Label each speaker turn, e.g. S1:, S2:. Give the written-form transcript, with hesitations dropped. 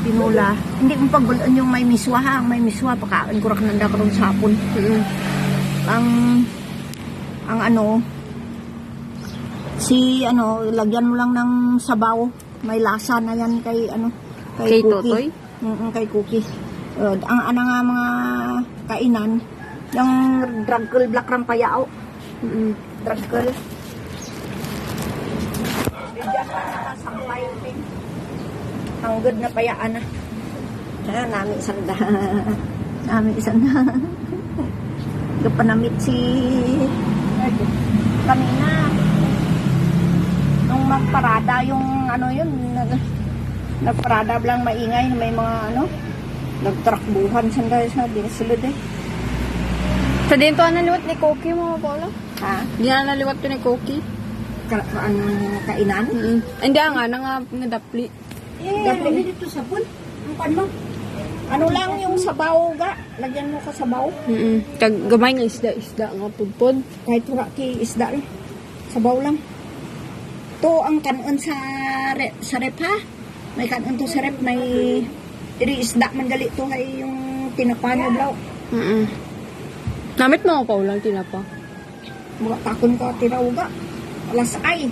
S1: Pinula. Hindi mo pagbulan yung may miswa ha. Ang may miswa, pakain ko rak nanda karon sa hapon. Ang ano, lagyan mo lang ng sabaw. May lasa na yan kay
S2: Kay
S1: Cookie.
S2: Totoy?
S1: Kay Cookie. Ang nga mga kainan, yung dragkel black rang payao. Dragkel. Diyan na sampay din. Ang good na payaan na. Namin sanda. Namin sanda. Panamit si kanina nung magparada yung nagparada lang maingay, may mga nagtrakbuhan sanda sa dinisulod eh.
S2: Sa dito naliwat ni Cookie mo Paula?
S1: Ha?
S2: Di na naliwat to ni Cookie?
S1: Kainan?
S2: Hindi nga dapli.
S1: Dapli dito sa pun. Ang ano lang yung sabaw ga, lagyan mo ka sabaw.
S2: Kag gamay nga isda nga pudpod.
S1: Kahit wala ki isda lang. Sabaw lang. To ang kanon sa rep ha. May kanon to sa rep, may diri isda man gali to hay yung tinapano blaw.
S2: Namit mo Paula tinapa.
S1: Mga takon ka tiraw ga. Alas ay.